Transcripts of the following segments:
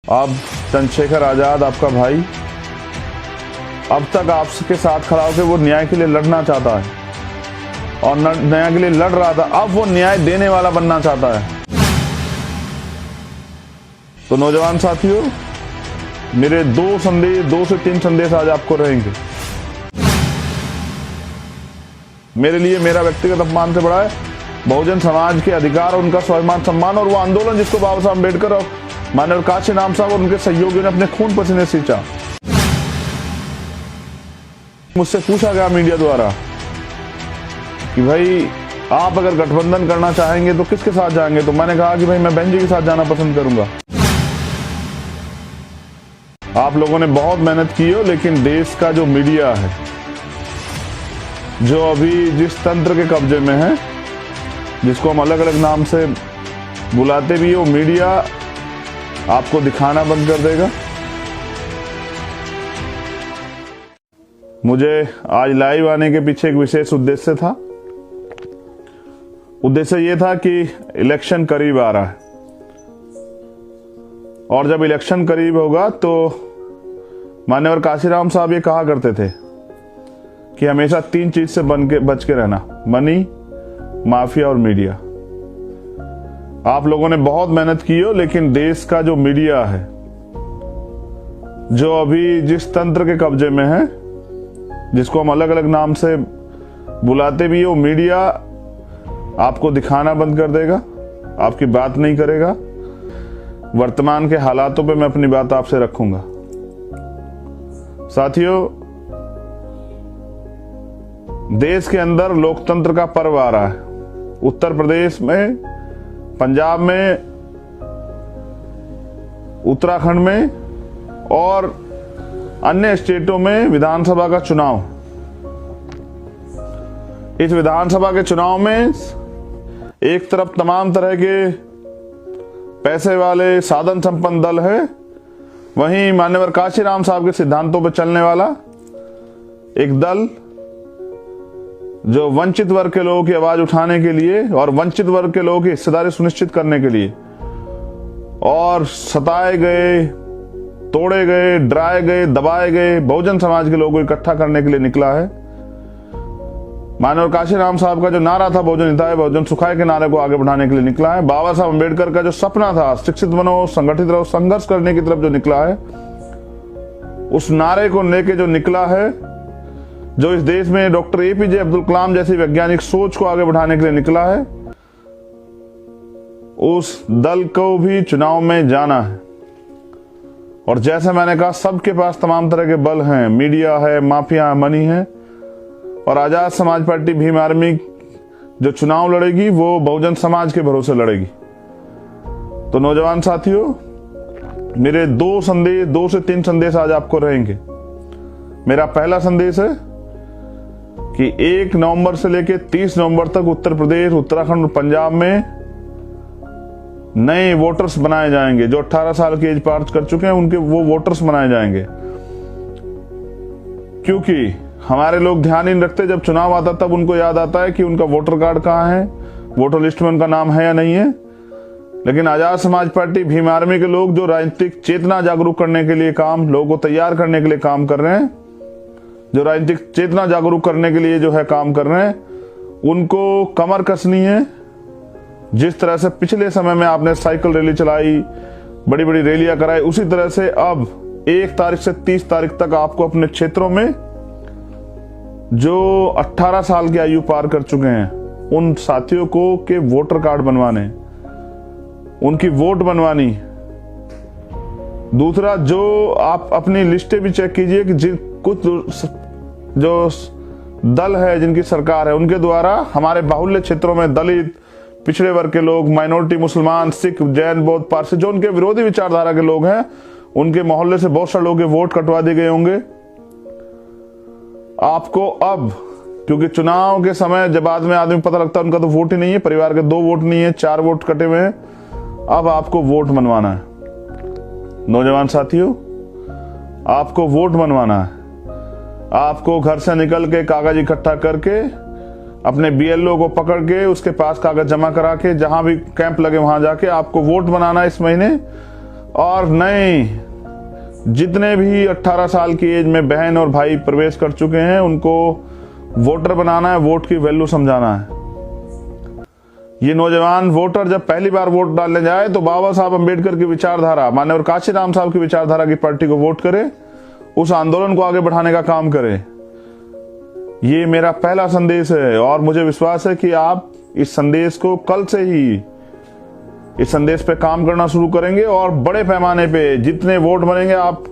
अब चंद्रशेखर आजाद आपका भाई अब तक आपके साथ खड़ा होकर वो न्याय के लिए लड़ना चाहता है और न्याय के लिए लड़ रहा था। अब वो न्याय देने वाला बनना चाहता है। तो नौजवान साथियों, मेरे दो से तीन संदेश आज आपको रहेंगे। मेरे लिए मेरा व्यक्तिगत अपमान से बड़ा है बहुजन समाज के अधिकार और उनका स्वाभिमान सम्मान, और वो आंदोलन जिसको बाबा साहब अम्बेडकर और माननीय काशीराम साहब और उनके सहयोगियों ने अपने खून पसीने सींचा। मुझसे पूछा गया मीडिया द्वारा कि भाई आप अगर गठबंधन करना चाहेंगे तो किसके साथ जाएंगे, तो मैंने कहा कि भाई मैं बहन जी के साथ जाना पसंद करूंगा। आप लोगों ने बहुत मेहनत की हो, लेकिन देश का जो मीडिया है, जो अभी जिस तंत्र के कब्जे में है, जिसको हम अलग अलग नाम से बुलाते भी हो, मीडिया आपको दिखाना बंद कर देगा। मुझे आज लाइव आने के पीछे एक विशेष उद्देश्य था। उद्देश्य ये था कि इलेक्शन करीब आ रहा है और जब इलेक्शन करीब होगा तो माननीय काशीराम साहब ये कहा करते थे कि हमेशा तीन चीज से बच के रहना, मनी, माफिया और मीडिया। आप लोगों ने बहुत मेहनत की हो, लेकिन देश का जो मीडिया है, जो अभी जिस तंत्र के कब्जे में है, जिसको हम अलग अलग नाम से बुलाते भी हो, मीडिया आपको दिखाना बंद कर देगा, आपकी बात नहीं करेगा। वर्तमान के हालातों पे मैं अपनी बात आपसे रखूंगा। साथियों, देश के अंदर लोकतंत्र का पर्व आ रहा है। उत्तर प्रदेश में, पंजाब में, उत्तराखंड में और अन्य स्टेटों में विधानसभा का चुनाव। इस विधानसभा के चुनाव में एक तरफ तमाम तरह के पैसे वाले साधन संपन्न दल है, वहीं माननीय काशीराम साहब के सिद्धांतों पर चलने वाला एक दल जो वंचित वर्ग के लोगों की आवाज उठाने के लिए और वंचित वर्ग के लोगों की हिस्सेदारी सुनिश्चित करने के लिए और सताए गए, तोड़े गए, डराए गए, दबाए गए बहुजन समाज के लोगों को इकट्ठा करने के लिए निकला है। माननीय काशीराम साहब का जो नारा था, बहुजन हिताय बहुजन सुखाय के नारे को आगे बढ़ाने के लिए निकला है। बाबा साहब अम्बेडकर का जो सपना था, शिक्षित बनो, संगठित रहो, संघर्ष करने की तरफ जो निकला है, उस नारे को लेके जो निकला है, जो इस देश में डॉक्टर एपीजे अब्दुल कलाम जैसी वैज्ञानिक सोच को आगे बढ़ाने के लिए निकला है, उस दल को भी चुनाव में जाना है। और जैसे मैंने कहा, सबके पास तमाम तरह के बल हैं, मीडिया है, माफिया, मनी है, और आजाद समाज पार्टी भीम आर्मी जो चुनाव लड़ेगी वो बहुजन समाज के भरोसे लड़ेगी। तो नौजवान साथियों, मेरे दो से तीन संदेश आज आपको रहेंगे। मेरा पहला संदेश है कि 1 नवंबर से लेकर 30 नवंबर तक उत्तर प्रदेश, उत्तराखंड और पंजाब में नए वोटर्स बनाए जाएंगे। जो 18 साल की एज पार कर चुके हैं, उनके वो वोटर्स बनाए जाएंगे। क्योंकि हमारे लोग ध्यान ही नहीं रखते, जब चुनाव आता तब उनको याद आता है कि उनका वोटर कार्ड कहाँ है, वोटर लिस्ट में उनका नाम है या नहीं है। लेकिन आजाद समाज पार्टी भीम आर्मी के लोग जो राजनीतिक चेतना जागरूक करने के लिए काम, लोगों को तैयार करने के लिए काम कर रहे हैं, जो राजनीतिक चेतना जागरूक करने के लिए जो है काम कर रहे हैं, उनको कमर कसनी है। जिस तरह से पिछले समय में आपने साइकिल रैली चलाई, बड़ी बड़ी रैलियां कराई, उसी तरह से अब 1 तारीख से 30 तारीख तक आपको अपने क्षेत्रों में जो 18 साल की आयु पार कर चुके हैं, उन साथियों को के वोटर कार्ड बनवाने, उनकी वोट बनवानी। दूसरा, जो आप अपनी लिस्टें भी चेक कीजिए कि कुछ जो दल है, जिनकी सरकार है, उनके द्वारा हमारे बाहुल्य क्षेत्रों में दलित, पिछड़े वर्ग के लोग, माइनॉरिटी, मुसलमान, सिख, जैन, बौद्ध, पारसी, जो उनके विरोधी विचारधारा के लोग हैं, उनके मोहल्ले से बहुत सारे लोगों के वोट कटवा दिए गए होंगे। आपको अब, क्योंकि चुनाव के समय जब बाद में आदमी पता लगता है उनका तो वोट ही नहीं है, परिवार के 2 वोट नहीं है, 4 वोट कटे हुए हैं, अब आपको वोट बनवाना है। नौजवान साथियों, आपको वोट बनवाना है। आपको घर से निकल के कागज इकट्ठा करके अपने बीएलओ को पकड़ के उसके पास कागज जमा करा के जहां भी कैंप लगे वहां जाके आपको वोट बनाना इस महीने। और नए जितने भी 18 साल की एज में बहन और भाई प्रवेश कर चुके हैं उनको वोटर बनाना है, वोट की वैल्यू समझाना है। ये नौजवान वोटर जब पहली बार वोट डालने जाए तो बाबा साहब अंबेडकर की विचारधारा, माननीय काशीराम साहब की विचारधारा की पार्टी को वोट करे, उस आंदोलन को आगे बढ़ाने का काम करे। ये मेरा पहला संदेश है और मुझे विश्वास है कि आप इस संदेश को कल से ही इस संदेश पे काम करना शुरू करेंगे और बड़े पैमाने पे जितने वोट बनेंगे आप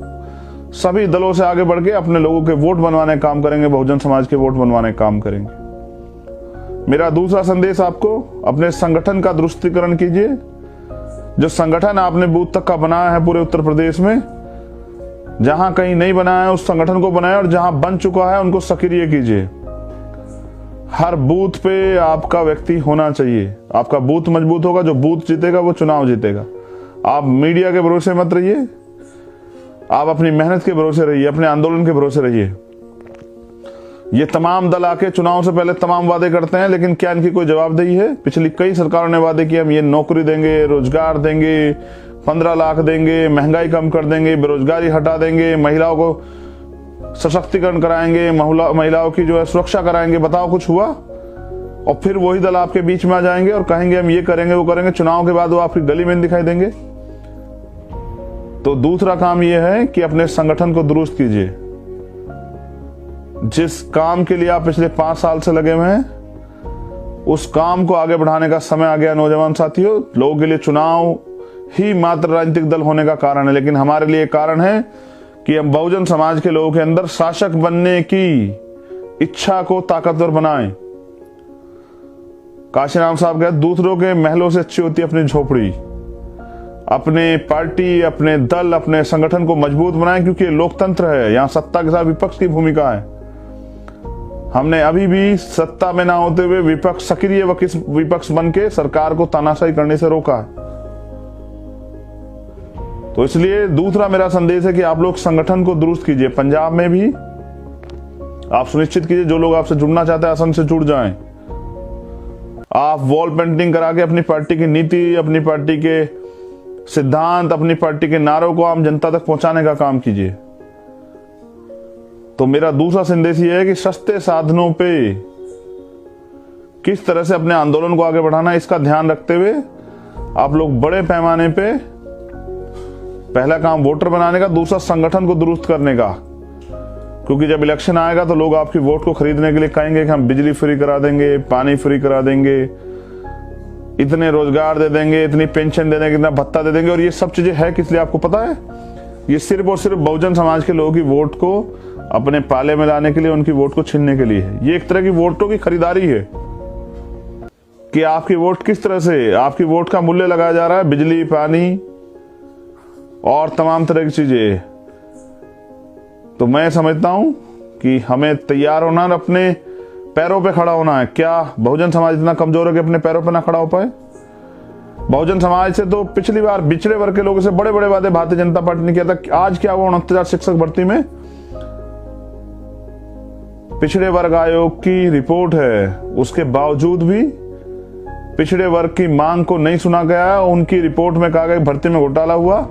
सभी दलों से आगे बढ़ के अपने लोगों के वोट बनवाने का काम करेंगे, बहुजन समाज के वोट बनवाने का काम करेंगे। मेरा दूसरा संदेश आपको, अपने संगठन का दुरुस्तीकरण कीजिए। जो संगठन आपने बूथ तक का बनाया है पूरे उत्तर प्रदेश में, जहां कहीं नहीं बनाया है उस संगठन को बनाए और जहां बन चुका है उनको सक्रिय कीजिए। हर बूथ पे आपका व्यक्ति होना चाहिए। आपका बूथ मजबूत होगा, जो बूथ जीतेगा वो चुनाव जीतेगा। आप मीडिया के भरोसे मत रहिए, आप अपनी मेहनत के भरोसे रहिए, अपने आंदोलन के भरोसे रहिए। ये तमाम दल आके चुनाव से पहले तमाम वादे करते हैं, लेकिन क्या इनकी कोई जवाबदेही है? पिछली कई सरकारों ने वादे किए, हम ये नौकरी देंगे, रोजगार देंगे, 15 लाख देंगे, महंगाई कम कर देंगे, बेरोजगारी हटा देंगे, महिलाओं को सशक्तिकरण कराएंगे, महिलाओं की जो है सुरक्षा कराएंगे। बताओ कुछ हुआ? और फिर वही दल आपके बीच में आ जाएंगे और कहेंगे हम ये करेंगे वो करेंगे। चुनाव के बाद वो आपकी गली में दिखाई देंगे। तो दूसरा काम ये है कि अपने संगठन को दुरुस्त कीजिए। जिस काम के लिए आप पिछले 5 साल से लगे हुए हैं उस काम को आगे बढ़ाने का समय आ गया। नौजवान साथियों, लोगों के लिए चुनाव ही मात्र राजनीतिक दल होने का कारण है, लेकिन हमारे लिए कारण है कि हम बहुजन समाज के लोगों के अंदर शासक बनने की इच्छा को ताकतवर बनाएं। काशीराम साहब कहते दूसरों के महलों से अच्छी होती है अपनी झोपड़ी। अपने पार्टी, अपने दल, अपने संगठन को मजबूत बनाएं, क्योंकि लोकतंत्र है। यहां सत्ता के साथ विपक्ष की भूमिका है। हमने अभी भी सत्ता में ना होते हुए विपक्ष, सक्रिय विपक्ष बन के सरकार को तानाशाही करने से रोका है। तो इसलिए दूसरा मेरा संदेश है कि आप लोग संगठन को दुरुस्त कीजिए। पंजाब में भी आप सुनिश्चित कीजिए जो लोग आपसे जुड़ना चाहते हैं असम से जुड़ जाएं। आप वॉल पेंटिंग करा के अपनी पार्टी की नीति, अपनी पार्टी के सिद्धांत, अपनी पार्टी के नारों को आम जनता तक पहुंचाने का काम कीजिए। तो मेरा दूसरा संदेश यह है कि सस्ते साधनों पे किस तरह से अपने आंदोलन को आगे बढ़ाना है, इसका ध्यान रखते हुए आप लोग बड़े पैमाने पे, पहला काम वोटर बनाने का, दूसरा संगठन को दुरुस्त करने का। क्योंकि जब इलेक्शन आएगा तो लोग आपकी वोट को खरीदने के लिए कहेंगे कि हम बिजली फ्री करा देंगे, पानी फ्री करा देंगे, इतने रोजगार दे देंगे, इतनी पेंशन दे देंगे, इतना भत्ता दे देंगे। और ये सब चीजें है किस लिए आपको पता है? ये सिर्फ और सिर्फ बहुजन समाज के लोगों की वोट को अपने पाले में लाने के लिए, उनकी वोट को छीनने के लिए है। ये एक तरह की वोटों की खरीदारी है कि आपकी वोट किस तरह से, आपकी वोट का मूल्य लगाया जा रहा है। बिजली, पानी और तमाम तरह की चीजें। तो मैं समझता हूं कि हमें तैयार होना और अपने पैरों पे खड़ा होना है। क्या बहुजन समाज इतना कमजोर है कि अपने पैरों पे ना खड़ा हो पाए? बहुजन समाज से तो पिछली बार पिछड़े वर्ग के लोगों से बड़े बड़े वादे भारतीय जनता पार्टी ने किया था। आज क्या हुआ? 69,000 शिक्षक भर्ती में पिछड़े वर्ग आयोग की रिपोर्ट है, उसके बावजूद भी पिछड़े वर्ग की मांग को नहीं सुना गया। उनकी रिपोर्ट में कहा गया भर्ती में घोटाला हुआ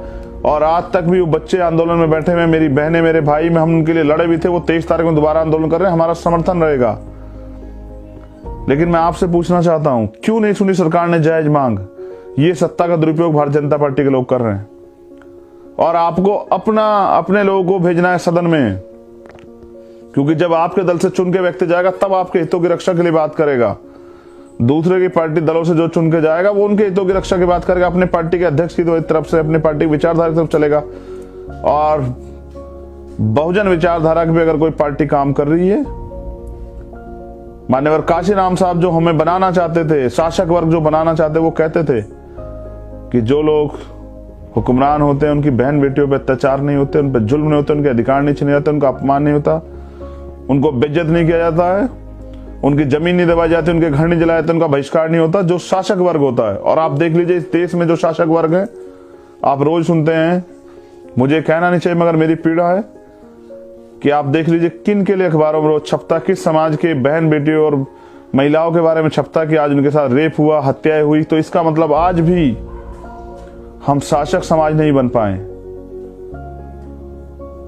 और आज तक भी वो बच्चे आंदोलन में बैठे हुए। मेरी बहनें, मेरे भाई, में हम उनके लिए लड़े भी थे। वो 23 तारीख में दोबारा आंदोलन कर रहे हैं, हमारा समर्थन रहेगा। लेकिन मैं आपसे पूछना चाहता हूं, क्यों नहीं सुनी सरकार ने जायज मांग? ये सत्ता का दुरुपयोग भारतीय जनता पार्टी के लोग कर रहे हैं और आपको अपने लोगों को भेजना है सदन में, क्योंकि जब आपके दल से चुन के व्यक्ति जाएगा तब आपके हितों की रक्षा के लिए बात करेगा। दूसरे की पार्टी दलों से जो चुन के जाएगा वो उनके हितों की रक्षा की बात करेगा, अपने पार्टी के अध्यक्ष की तरफ से, अपने पार्टी विचारधारा की तरफ चलेगा। और बहुजन विचारधारा की भी अगर कोई पार्टी काम कर रही है, मान्यवर काशीराम साहब जो हमें बनाना चाहते थे, शासक वर्ग जो बनाना चाहते, वो कहते थे कि जो लोग हुक्मरान होते हैं उनकी बहन बेटियों पर अत्याचार नहीं होते, उन पर जुल्म नहीं होते, उनके अधिकार नहीं छीने जाते, उनका अपमान नहीं होता, उनको बेइज्जत नहीं किया जाता है, उनकी जमीन नहीं दबाई जाती, उनके घर नहीं जलाए जाते, उनका बहिष्कार नहीं होता, जो शासक वर्ग होता है। और आप देख लीजिए इस देश में जो शासक वर्ग है, आप रोज सुनते हैं, मुझे कहना नहीं चाहिए मगर मेरी पीड़ा है कि आप देख लीजिए किन के लिए अखबारों में रोज छपता, किस समाज के बहन बेटियों और महिलाओं के बारे में छपता कि आज उनके साथ रेप हुआ, हत्याएं हुई। तो इसका मतलब आज भी हम शासक समाज नहीं बन पाए।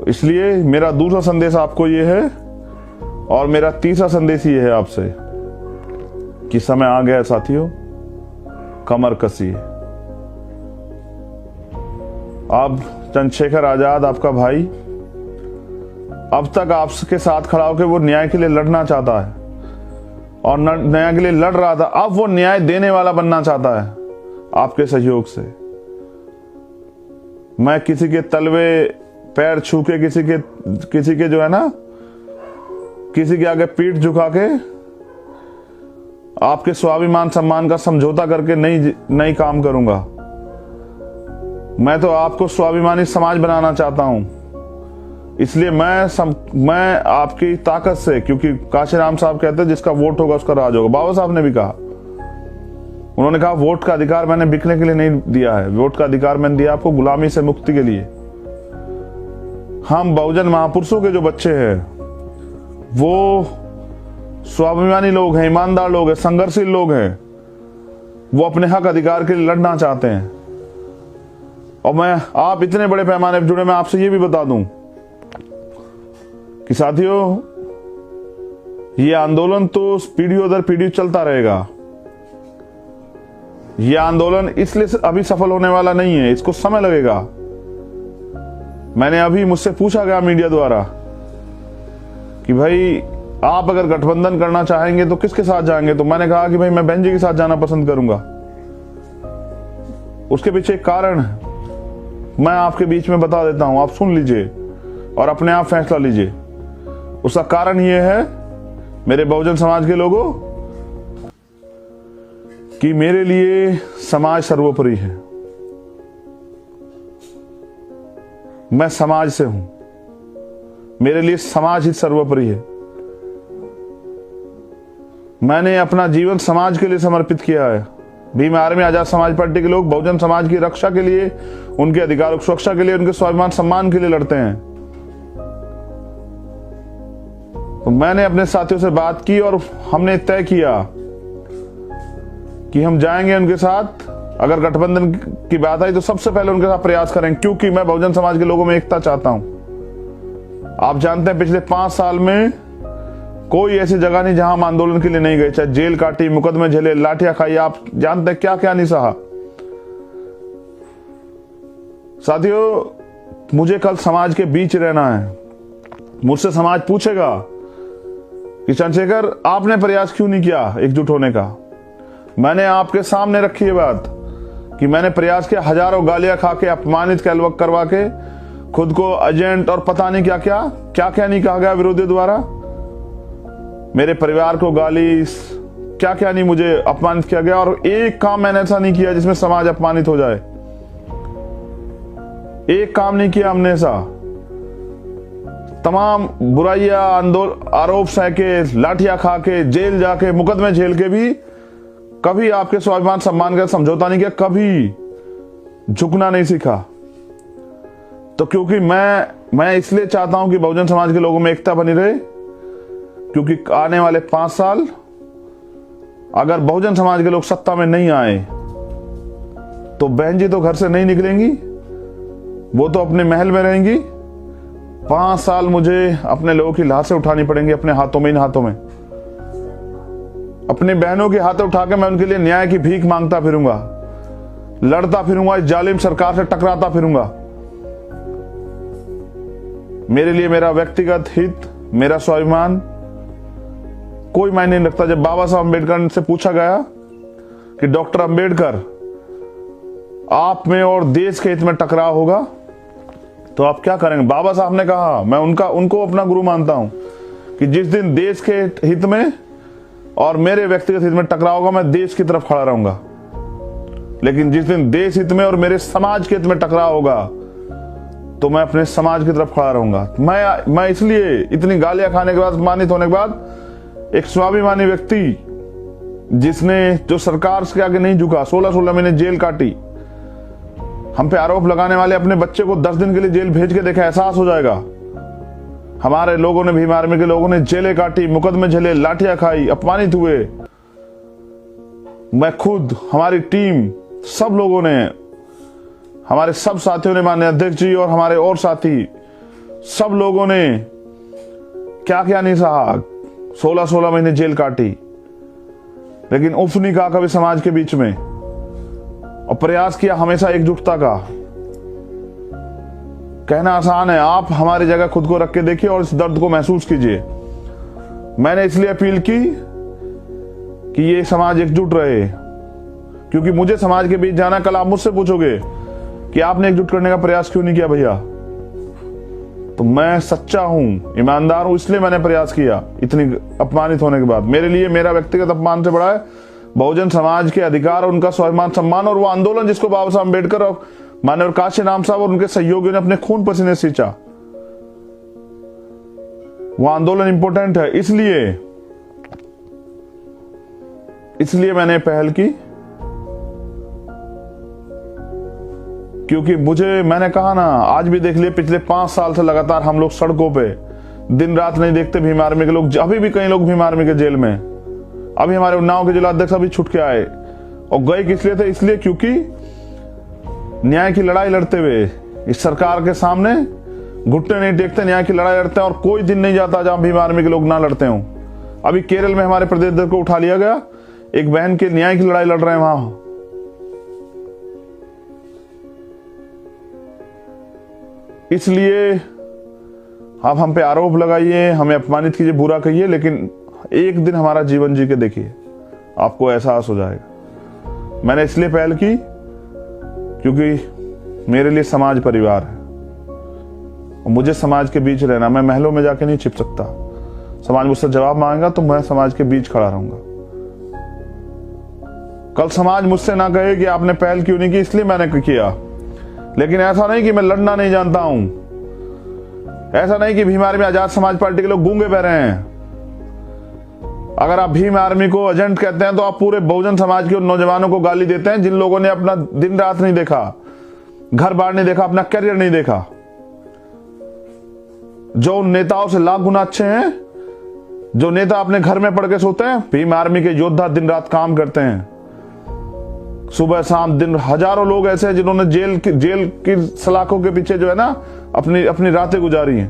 इसलिए मेरा दूसरा संदेश आपको ये है, और मेरा तीसरा संदेश ये है आपसे कि समय आ गया साथियों, कमर कसिए। अब चंद्रशेखर आजाद आपका भाई अब तक आपके साथ खड़ा होकर वो न्याय के लिए लड़ना चाहता है और न्याय के लिए लड़ रहा था, अब वो न्याय देने वाला बनना चाहता है आपके सहयोग से। मैं किसी के तलवे पैर छू के किसी के जो है ना, किसी के आगे पीठ झुका के आपके स्वाभिमान सम्मान का समझौता करके नहीं काम करूंगा। मैं तो आपको स्वाभिमानी समाज बनाना चाहता हूं। इसलिए मैं आपकी ताकत से, क्योंकि काशीराम साहब कहते हैं जिसका वोट होगा उसका राज होगा। बाबा साहब ने भी कहा, उन्होंने कहा वोट का अधिकार मैंने बिकने के लिए नहीं दिया है, वोट का अधिकार मैंने दिया आपको गुलामी से मुक्ति के लिए। हम बहुजन महापुरुषों के जो बच्चे हैं वो स्वाभिमानी लोग हैं, ईमानदार लोग हैं, संघर्षशील लोग हैं। वो अपने हक अधिकार के लिए लड़ना चाहते हैं। और आप इतने बड़े पैमाने पर जुड़े, मैं आपसे ये भी बता दूं कि साथियों, ये आंदोलन तो पीढ़ियों दर पीढ़ी चलता रहेगा। ये आंदोलन इसलिए अभी सफल होने वाला नहीं है, इसको समय लगेगा। मैंने अभी मुझसे पूछा गया मीडिया द्वारा कि भाई आप अगर गठबंधन करना चाहेंगे तो किसके साथ जाएंगे, तो मैंने कहा कि भाई मैं बहन जी के साथ जाना पसंद करूंगा। उसके पीछे एक कारण है, मैं आपके बीच में बता देता हूं, आप सुन लीजिए और अपने आप फैसला लीजिए। उसका कारण यह है मेरे बहुजन समाज के लोगों कि मेरे लिए समाज सर्वोपरि है। मैं समाज से हूं, मेरे लिए समाज ही सर्वोपरि है। मैंने अपना जीवन समाज के लिए समर्पित किया है। भीम आर्मी आजाद समाज पार्टी के लोग बहुजन समाज की रक्षा के लिए, उनके अधिकारों की सुरक्षा के लिए, उनके स्वाभिमान सम्मान के लिए लड़ते हैं। तो मैंने अपने साथियों से बात की और हमने तय किया कि हम जाएंगे उनके साथ। अगर गठबंधन की बात आई तो सबसे पहले उनके साथ प्रयास करेंगे, क्योंकि मैं बहुजन समाज के लोगों में एकता चाहता हूं। आप जानते हैं पिछले 5 साल में कोई ऐसी जगह नहीं जहां हम आंदोलन के लिए नहीं गए, चाहे जेल काटी, मुकदमे झेले, लाठियां खाई, आप जानते हैं क्या क्या नहीं सहा। साथियों, मुझे कल समाज के बीच रहना है। मुझसे समाज पूछेगा कि चंद्रशेखर आपने प्रयास क्यों नहीं किया एकजुट होने का। मैंने आपके सामने रखी है बात कि मैंने प्रयास किया, हजारों गालियां खा के, अपमानित करवा के, खुद को एजेंट और पता नहीं क्या क्या नहीं कहा गया विरोधियों द्वारा, मेरे परिवार को गाली, क्या क्या नहीं मुझे अपमानित किया गया। और एक काम मैंने ऐसा नहीं किया जिसमें समाज अपमानित हो जाए। एक काम नहीं किया हमने ऐसा। तमाम बुराइयां, आरोप सहके, लाठियां खा के, जेल जाके, मुकदमे झेल के भी कभी आपके स्वाभिमान सम्मान का समझौता नहीं किया, कभी झुकना नहीं सीखा। तो क्योंकि मैं इसलिए चाहता हूं कि बहुजन समाज के लोगों में एकता बनी रहे, क्योंकि आने वाले 5 साल अगर बहुजन समाज के लोग सत्ता में नहीं आए तो बहन जी तो घर से नहीं निकलेंगी, वो तो अपने महल में रहेंगी। 5 साल मुझे अपने लोगों की लाशें उठानी पड़ेंगी अपने हाथों में, इन हाथों में। अपनी बहनों के हाथ उठा के मैं उनके लिए न्याय की भीख मांगता फिरूंगा, लड़ता फिरूंगा, इस जालिम सरकार से टकराता फिरूंगा। मेरे लिए मेरा व्यक्तिगत हित, मेरा स्वाभिमान कोई मायने नहीं रखता। जब बाबा साहब अम्बेडकर से पूछा गया कि डॉक्टर अम्बेडकर आप में और देश के हित में टकराव होगा तो आप क्या करेंगे, बाबा साहब ने कहा, मैं उनको अपना गुरु मानता हूं कि जिस दिन देश के हित में और मेरे व्यक्तिगत हित में टकराव होगा मैं देश की तरफ खड़ा रहूंगा, लेकिन जिस दिन देश हित में और मेरे समाज के हित में टकराव होगा तो मैं अपने समाज की तरफ खड़ा रहूंगा। मैं इसलिए इतनी गालियां खाने के बाद, अपमानित होने के बाद, एक स्वाभिमानी व्यक्ति जिसने जो सरकार के आगे नहीं झुका, 16 महीने जेल काटी, हम पे आरोप लगाने वाले अपने बच्चे को 10 दिन के लिए जेल भेज के देखा, एहसास हो जाएगा। हमारे लोगों ने, भीम आर्मी के लोगों ने जेलें काटी, मुकदमे झेले, लाठियां खाई, अपमानित हुए। मैं खुद, हमारी टीम, सब लोगों ने हमारे सब साथियों ने, माननीय अध्यक्ष जी और हमारे और साथी सब लोगों ने क्या क्या नहीं सहा, 16-16 महीने जेल काटी, लेकिन उफ नहीं कहा कभी समाज के बीच में, और प्रयास किया हमेशा एकजुटता का। कहना आसान है, आप हमारी जगह खुद को रख के देखिए और इस दर्द को महसूस कीजिए। मैंने इसलिए अपील की कि ये समाज एकजुट रहे, क्योंकि मुझे समाज के बीच जाना। कल आप मुझसे पूछोगे कि आपने एकजुट करने का प्रयास क्यों नहीं किया भैया, तो मैं सच्चा हूं, ईमानदार हूं, इसलिए मैंने प्रयास किया। इतनी अपमानित होने के बाद मेरे लिए मेरा व्यक्तिगत अपमान से बड़ा है बहुजन समाज के अधिकार और उनका स्वाभिमान सम्मान, और वो आंदोलन जिसको बाबा साहब अम्बेडकर और माननीय काशीराम साहब और उनके सहयोगियों ने अपने खून पसीने सींचा, वो आंदोलन इंपॉर्टेंट है। इसलिए मैंने पहल की, क्योंकि मैंने कहा ना, आज भी देख लिए पिछले 5 साल से लगातार हम लोग सड़कों पे दिन रात नहीं देखते भीम आर्मी के लोग। अभी भी कई लोग भीम आर्मी के जेल में, अभी हमारे उन्नाव के जिलाध्यक्ष अभी छूट के आए, और गए किस लिए थे? इसलिए क्योंकि न्याय की लड़ाई लड़ते हुए इस सरकार के सामने घुटने नहीं टेकते, न्याय की लड़ाई लड़ते हैं, और कोई दिन नहीं जाता जहां भीम आर्मी के लोग ना लड़ते हों। अभी केरल में हमारे प्रदेश अध्यक्ष को उठा लिया गया, एक बहन के न्याय की लड़ाई लड़ रहे हैं वहां। इसलिए आप हम पे आरोप लगाइए, हमें अपमानित कीजिए, बुरा कहिए, लेकिन एक दिन हमारा जीवन जी के देखिए, आपको एहसास हो जाएगा। मैंने इसलिए पहल की क्योंकि मेरे लिए समाज परिवार है, और मुझे समाज के बीच रहना। मैं महलों में जाके नहीं छिप सकता। समाज मुझसे जवाब मांगेगा तो मैं समाज के बीच खड़ा रहूंगा। कल समाज मुझसे ना कहे कि आपने पहल क्यों नहीं की, इसलिए मैंने किया। लेकिन ऐसा नहीं कि मैं लड़ना नहीं जानता हूं, ऐसा नहीं कि भीम आर्मी आजाद समाज पार्टी के लोग गूंगे बह रहे हैं। अगर आप भीम आर्मी को एजेंट कहते हैं तो आप पूरे बहुजन समाज के उन नौजवानों को गाली देते हैं जिन लोगों ने अपना दिन रात नहीं देखा, घर बार नहीं देखा, अपना करियर नहीं देखा, जो उन नेताओं से लाख गुना अच्छे हैं। जो नेता अपने घर में पड़ के सोते हैं, भीम आर्मी के योद्धा दिन रात काम करते हैं, सुबह शाम दिन। हजारों लोग ऐसे हैं जिन्होंने जेल की सलाखों के पीछे जो है ना अपनी रातें गुजारी हैं।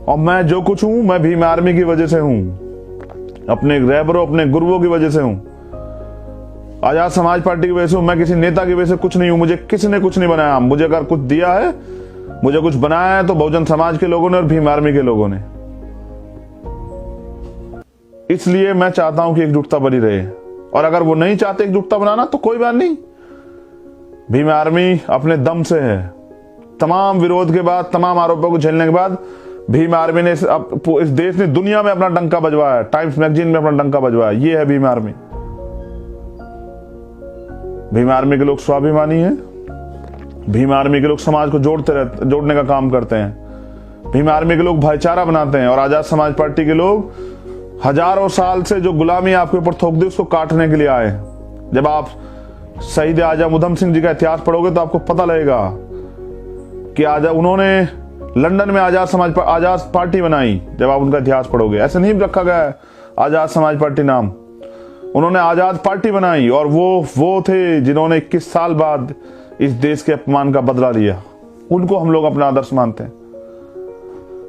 और मैं जो कुछ हूं, मैं भीम आर्मी की वजह से हूं, अपने रहबरों, अपने गुरुओं की वजह से हूं, आजाद समाज पार्टी की वजह से हूं। मैं किसी नेता की वजह से कुछ नहीं हूं। मुझे किसी ने कुछ नहीं बनाया। मुझे अगर कुछ दिया है, मुझे कुछ बनाया है, तो बहुजन समाज के लोगों ने और भीम आर्मी के लोगों ने। इसलिए मैं चाहता हूं कि एकजुटता बनी रहे, और अगर वो नहीं चाहते एकजुटता बनाना तो कोई बात नहीं। भीम आर्मी अपने दम से है। तमाम विरोध के बाद, तमाम आरोपों को झेलने के बाद भीम आर्मी ने इस देश ने, दुनिया में अपना डंका बजवाया, टाइम्स मैगजीन में अपना डंका बजवाया। ये है भीम आर्मी। भीम आर्मी के लोग स्वाभिमानी हैं। भीम आर्मी के लोग समाज को जोड़ने का काम करते हैं। भीम आर्मी के लोग भाईचारा बनाते हैं, और आजाद समाज पार्टी के लोग हजारों साल से जो गुलामी आपके ऊपर थोप दी उसको काटने के लिए आए। जब आप शहीद आजम उधम सिंह जी का इतिहास पढ़ोगे तो आपको पता लगेगा कि उन्होंने लंदन में आजाद पार्टी बनाई। जब आप उनका इतिहास पढ़ोगे, ऐसे नहीं रखा गया है आजाद समाज पार्टी नाम, उन्होंने आजाद पार्टी बनाई। और वो थे जिन्होंने 21 साल बाद इस देश के अपमान का बदला लिया। उनको हम लोग अपना आदर्श मानते हैं।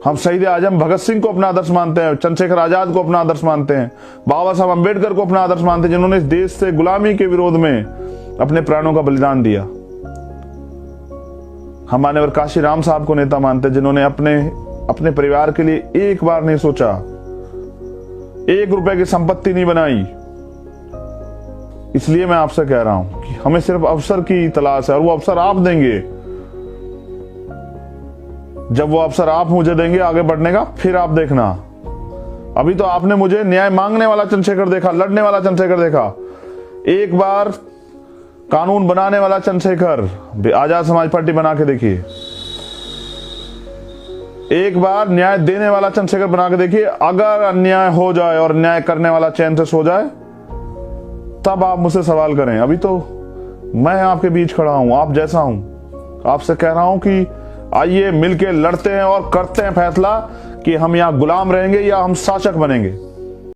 हम शहीद आजम भगत सिंह को अपना आदर्श मानते हैं, चंद्रशेखर आजाद को अपना आदर्श मानते हैं, बाबा साहब अम्बेडकर को अपना आदर्श मानते हैं, जिन्होंने इस देश से गुलामी के विरोध में अपने प्राणों का बलिदान दिया। हम माननीय काशीराम साहब को नेता मानते हैं, जिन्होंने अपने परिवार के लिए एक बार नहीं सोचा, 1 रुपए की संपत्ति नहीं बनाई। इसलिए मैं आपसे कह रहा हूं कि हमें सिर्फ अवसर की तलाश है, और वो अवसर आप देंगे। जब वो अवसर आप मुझे देंगे आगे बढ़ने का, फिर आप देखना। अभी तो आपने मुझे न्याय मांगने वाला चंद्रशेखर देखा, लड़ने वाला चंद्रशेखर देखा। एक बार कानून बनाने वाला चंद्रशेखर आजाद समाज पार्टी बना के देखिए। एक बार न्याय देने वाला चंद्रशेखर बना के देखिए। अगर अन्याय हो जाए और न्याय करने वाला चैन से सो जाए, तब आप मुझसे सवाल करें। अभी तो मैं आपके बीच खड़ा हूं, आप जैसा हूं। आपसे कह रहा हूं कि आइए मिलके लड़ते हैं और करते हैं फैसला कि हम यहां गुलाम रहेंगे या हम शासक बनेंगे।